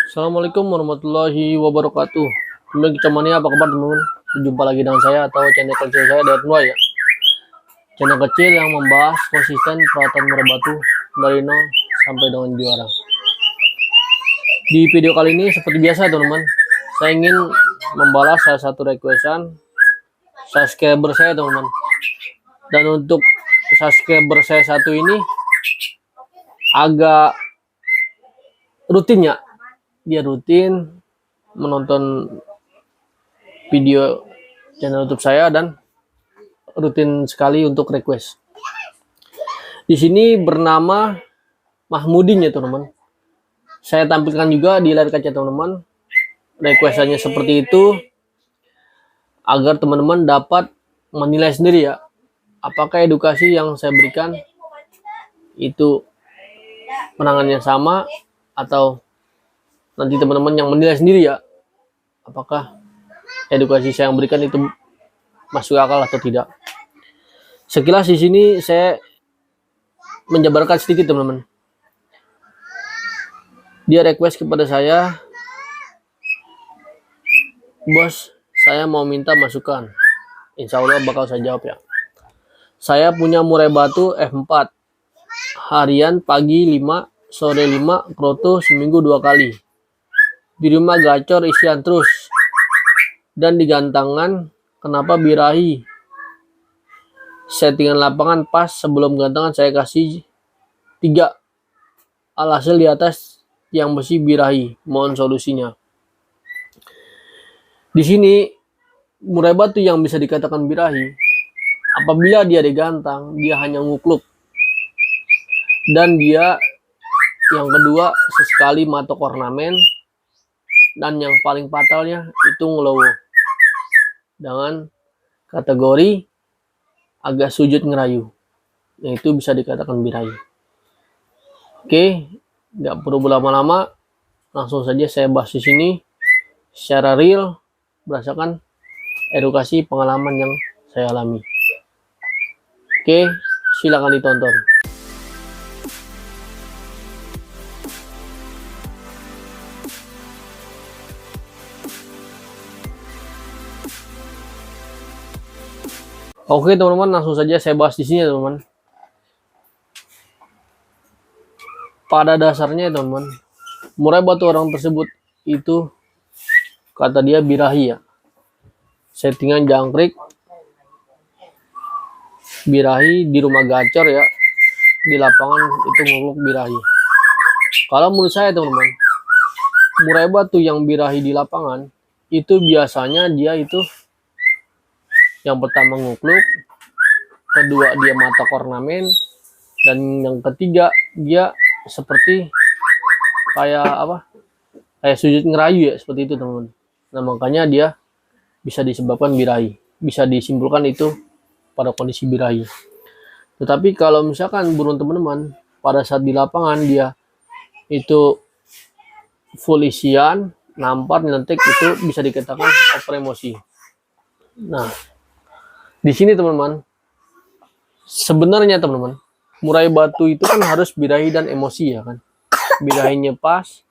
Assalamualaikum warahmatullahi wabarakatuh. Teman kecamani apa kabar teman-teman? Berjumpa lagi dengan saya atau channel kecil saya dari Nua ya. Channel kecil yang membahas konsisten perawatan murai batu dari nol sampai dengan juara. Di video kali ini seperti biasa teman-teman, saya ingin membalas salah satu requestan subscriber saya teman-teman. Dan untuk subscriber saya satu ini agak rutin ya. Dia rutin menonton video channel YouTube saya dan rutin sekali untuk request. Di sini bernama Mahmudin ya teman-teman. Saya tampilkan juga di layar kaca teman-teman. Requestannya seperti itu agar teman-teman dapat menilai sendiri ya. Apakah edukasi yang saya berikan itu penanganannya sama atau nanti teman-teman yang menilai sendiri ya, apakah edukasi saya yang berikan itu masuk akal atau tidak. Sekilas di sini saya menjabarkan sedikit teman-teman. Dia request kepada saya, bos, saya mau minta masukan. Insya Allah bakal saya jawab ya. Saya punya murai batu F4, harian pagi 5, sore 5, kroto seminggu 2 kali. Di rumah gacor isian terus. Dan di gantangan kenapa birahi. Settingan lapangan pas sebelum gantangan saya kasih 3. Alhasil di atas yang besi birahi. Mohon solusinya. Di sini murai batu yang bisa dikatakan birahi, apabila dia digantang, dia hanya ngukluk. Dan dia yang kedua sesekali matok ornamen. Dan yang paling fatalnya itu ngelowo dengan kategori agak sujud ngerayu, yaitu bisa dikatakan birahi. Oke, nggak perlu berlama-lama, langsung saja saya bahas di sini secara real berdasarkan edukasi pengalaman yang saya alami. Oke, silakan ditonton. Oke teman-teman, langsung saja saya bahas di sini teman-teman. Pada dasarnya teman-teman, murai batu orang tersebut itu kata dia birahi ya. Settingan jangkrik birahi di rumah gacor ya. Di lapangan itu ngukluk birahi. Kalau menurut saya teman-teman, murai batu yang birahi di lapangan itu biasanya dia itu yang pertama ngukluk, kedua dia matok ornamen, dan yang ketiga dia seperti kayak apa? Kayak sujud ngerayu ya, seperti itu teman-teman. Nah makanya dia bisa disebabkan birahi, bisa disimpulkan itu pada kondisi birahi. Tetapi kalau misalkan burung teman-teman pada saat di lapangan dia itu full isian, nampar, nyelentik, itu bisa dikatakan over emosi. Nah, di sini teman-teman, sebenarnya teman-teman, murai batu itu kan harus birahi dan emosi ya kan. Birahinya pas,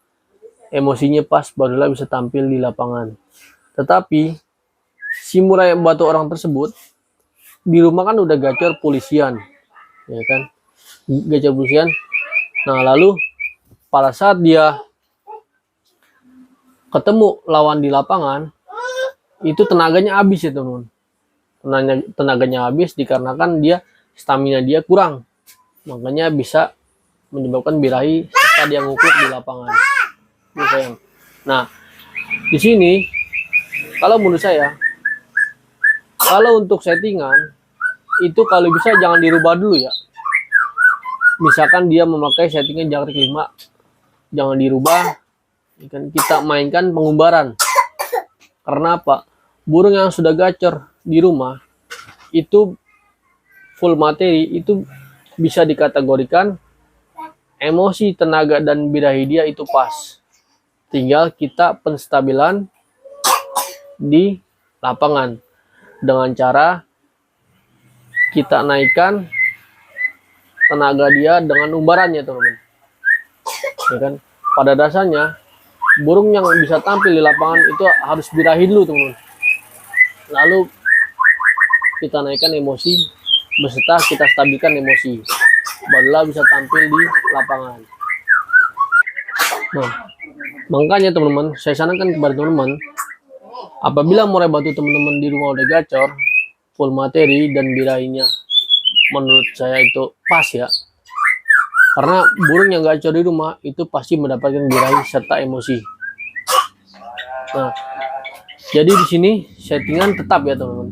emosinya pas, barulah bisa tampil di lapangan. Tetapi si murai batu orang tersebut di rumah kan udah gacor polisian, ya kan, gacor polisian. Nah lalu pada saat dia ketemu lawan di lapangan, itu tenaganya habis ya teman-teman. Tenaganya habis dikarenakan dia stamina dia kurang, makanya bisa menyebabkan birahi serta dia ngukluk di lapangan. Nah di sini kalau menurut saya, kalau untuk settingan itu kalau bisa jangan dirubah dulu ya. Misalkan dia memakai settingan jangkrik 5, jangan dirubah, kita mainkan pengumbaran. Karena apa? Burung yang sudah gacor di rumah itu full materi, itu bisa dikategorikan emosi, tenaga, dan birahi dia itu pas. Tinggal kita penstabilan di lapangan dengan cara kita naikkan tenaga dia dengan umbarannya teman-teman. Ya kan? Pada dasarnya burung yang bisa tampil di lapangan itu harus birahi dulu teman-teman. Lalu kita naikkan emosi beserta kita stabilkan emosi, barulah bisa tampil di lapangan. Nah, makanya teman-teman, saya sarankan kepada teman-teman, apabila murai batu teman-teman di rumah udah gacor, full materi dan birahinya menurut saya itu pas ya. Karena burung yang gacor di rumah itu pasti mendapatkan birahi serta emosi. Nah, jadi di sini settingan tetap ya teman-teman.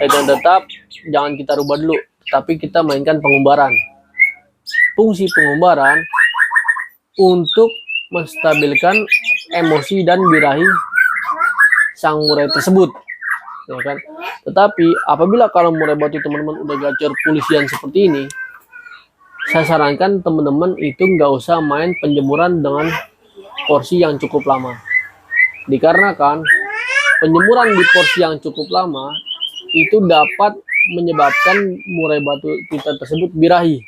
Settingan tetap, jangan kita rubah dulu, tapi kita mainkan pengumbaran. Fungsi pengumbaran untuk menstabilkan emosi dan birahi sang murai tersebut, ya kan? Tetapi apabila kalau murai batu teman-teman udah gacor pulisian seperti ini, saya sarankan teman-teman itu nggak usah main penjemuran dengan porsi yang cukup lama. Dikarenakan penjemuran di porsi yang cukup lama itu dapat menyebabkan murai batu kita tersebut birahi.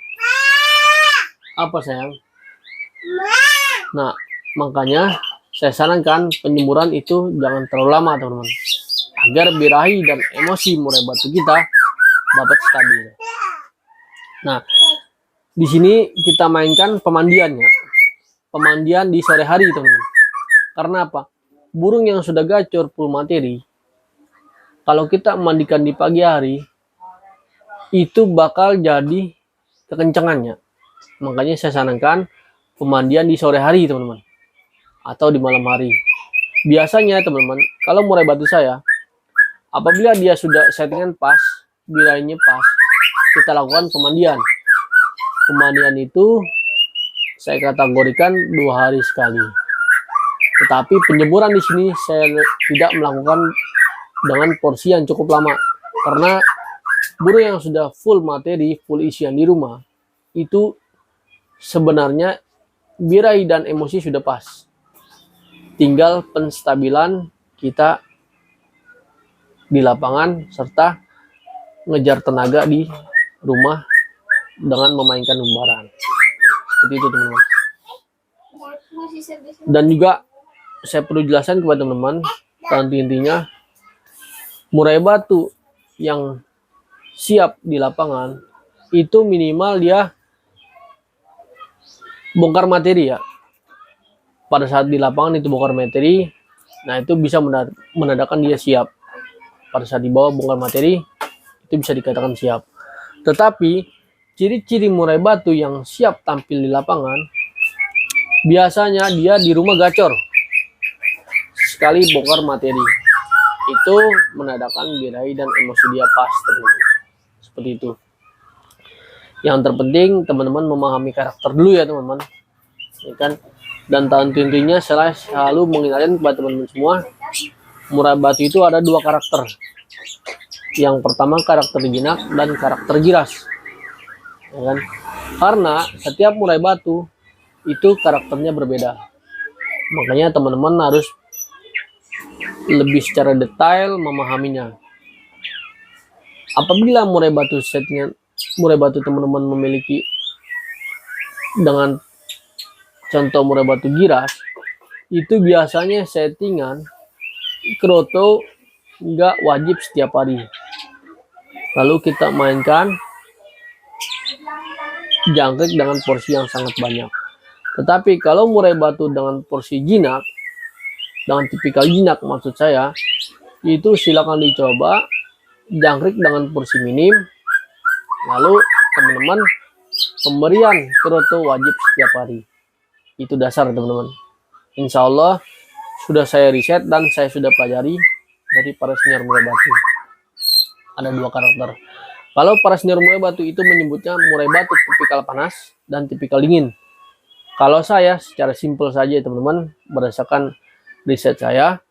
Apa sayang? Nah, makanya saya sarankan penjemuran itu jangan terlalu lama teman-teman, agar birahi dan emosi murai batu kita dapat stabil. Nah, di sini kita mainkan pemandiannya, pemandian di sore hari teman-teman. Karena apa? Burung yang sudah gacor full materi, kalau kita mandikan di pagi hari, itu bakal jadi kekencangannya. Makanya saya sarankan pemandian di sore hari teman-teman, atau di malam hari. Biasanya teman-teman, kalau murai batu saya, apabila dia sudah settingan pas, birahinya pas, kita lakukan pemandian. Pemandian itu saya kategorikan 2 hari sekali. Tetapi penjemuran di sini saya tidak melakukan dengan porsi yang cukup lama, karena burung yang sudah full materi, full isian di rumah, itu sebenarnya birahi dan emosi sudah pas. Tinggal penstabilan kita di lapangan serta ngejar tenaga di rumah dengan memainkan umbaran. Seperti itu teman-teman. Dan juga saya perlu jelaskan kepada teman-teman, intinya murai batu yang siap di lapangan itu minimal dia bongkar materi ya. Pada saat di lapangan itu bongkar materi, nah itu bisa menandakan dia siap. Pada saat di bawah bongkar materi, itu bisa dikatakan siap. Tetapi ciri-ciri murai batu yang siap tampil di lapangan, biasanya dia di rumah gacor sekali bongkar materi. Itu menandakan birahi dan emosi dia pas teman-teman. Seperti itu. Yang terpenting teman-teman memahami karakter dulu ya teman-teman, ya kan? Dan tentunya saya selalu mengingatkan kepada teman-teman semua, murai batu itu ada 2 karakter. Yang pertama karakter jinak dan karakter giras, ya kan? Karena setiap murai batu itu karakternya berbeda. Makanya teman-teman harus lebih secara detail memahaminya. Apabila murai batu settingan murai batu teman-teman memiliki dengan contoh murai batu giras, itu biasanya settingan kroto nggak wajib setiap hari. Lalu kita mainkan jangkrik dengan porsi yang sangat banyak. Tetapi kalau murai batu dengan porsi jinak, dengan tipikal jinak maksud saya, itu silakan dicoba jangkrik dengan porsi minim. Lalu teman-teman pemberian kroto wajib setiap hari. Itu dasar teman-teman. Insya Allah sudah saya riset dan saya sudah pelajari dari para senior murai batu. Ada 2 karakter. Kalau para senior murai batu itu menyebutnya murai batu tipikal panas dan tipikal dingin. Kalau saya secara simpel saja teman-teman, berdasarkan riset saya,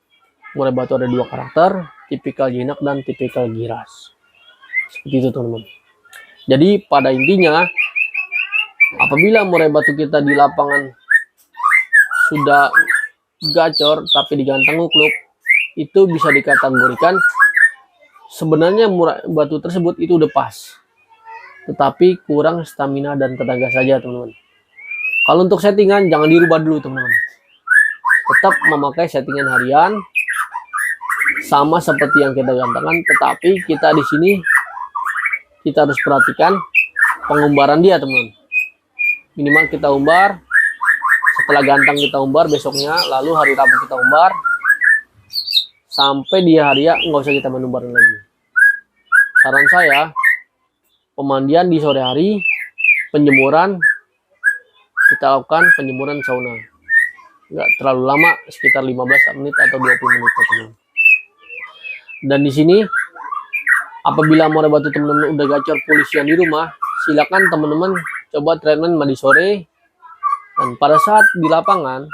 murai batu ada 2 karakter, tipikal jinak dan tipikal giras. Seperti itu teman-teman. Jadi pada intinya, apabila murai batu kita di lapangan sudah gacor tapi digantang ngukluk, itu bisa dikategorikan sebenarnya murai batu tersebut itu udah pas, tetapi kurang stamina dan tenaga saja teman-teman. Kalau untuk settingan jangan dirubah dulu teman-teman. tetap memakai settingan harian sama seperti yang kita gantangkan, tetapi kita di sini kita harus perhatikan pengumbaran dia, teman-teman. Minimal kita umbar, setelah gantang kita umbar besoknya, lalu hari Rabu kita umbar, sampai di hari ya nggak usah kita menumbarin lagi. Saran saya, pemandian di sore hari, penjemuran, kita lakukan penjemuran sauna. Nggak terlalu lama, sekitar 15 menit atau 20 menit, teman-teman. Dan di sini, apabila murai batu teman-teman udah gacor polisian di rumah, silakan teman-teman coba treatment mandi sore. Dan pada saat di lapangan,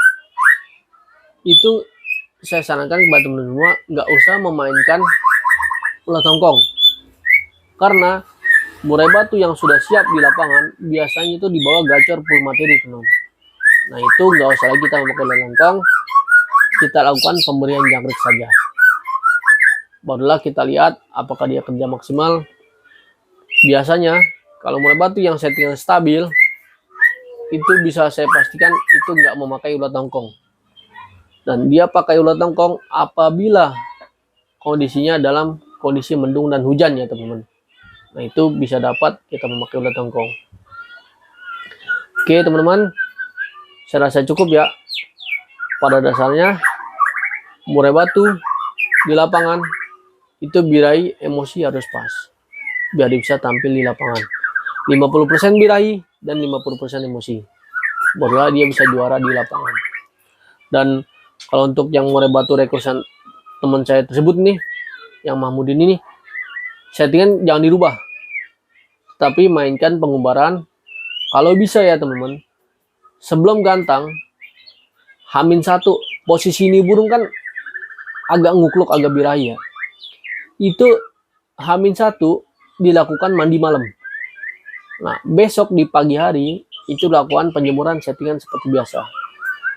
itu saya sarankan kepada teman-teman semua, nggak usah memainkan ulat tongkong. Karena murai batu yang sudah siap di lapangan biasanya itu dibawa gacor full materi, teman. Nah itu nggak usah lagi kita memakai ulat tongkong, kita lakukan pemberian jangkrik saja. Barulah kita lihat apakah dia kerja maksimal. Biasanya kalau murai batu yang settingan stabil, itu bisa saya pastikan itu nggak memakai ulat tongkong. Dan dia pakai ulat tongkong apabila kondisinya dalam kondisi mendung dan hujan ya, teman-teman. Nah itu bisa dapat kita memakai ulat tongkong. Oke teman-teman, saya rasa cukup ya. Pada dasarnya murai batu di lapangan itu birahi emosi harus pas, biar dia bisa tampil di lapangan. 50% birahi dan 50% emosi, barulah dia bisa juara di lapangan. Dan kalau untuk yang murai batu rekursan teman saya tersebut nih, yang Mahmudin ini, settingan jangan dirubah, tapi mainkan pengumbaran. Kalau bisa ya teman-teman, sebelum gantang H-1, posisi ini burung kan agak ngukluk, agak birahi ya, itu H-1 dilakukan mandi malam. Nah besok di pagi hari itu lakukan penjemuran settingan seperti biasa.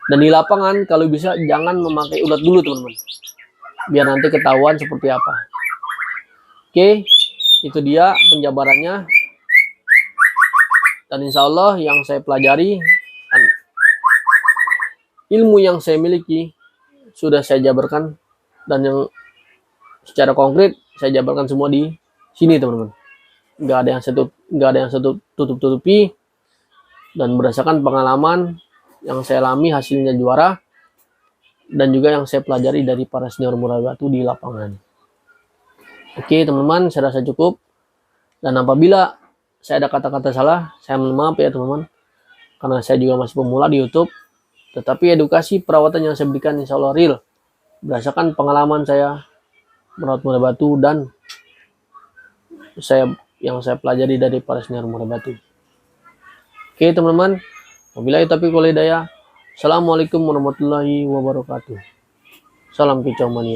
Dan di lapangan kalau bisa jangan memakai ulat dulu, teman-teman, biar nanti ketahuan seperti apa. Oke, itu dia penjabarannya. Dan insya Allah yang saya pelajari dan ilmu yang saya miliki sudah saya jabarkan, dan yang secara konkret saya jabarkan semua di sini, teman-teman. Nggak ada yang saya tutup-tutupi, dan berdasarkan pengalaman yang saya alami hasilnya juara, dan juga yang saya pelajari dari para senior murai batu di lapangan. Oke teman-teman, saya rasa cukup. Dan apabila saya ada kata-kata salah, saya mohon maaf ya teman-teman, karena saya juga masih pemula di YouTube. Tetapi edukasi perawatan yang saya berikan insya Allah real, berdasarkan pengalaman saya merawat murai batu dan yang saya pelajari dari para senior murai batu. Oke teman-teman, wabillahi taufiq wal hidayah. Assalamualaikum warahmatullahi wabarakatuh. Salam kicau mania.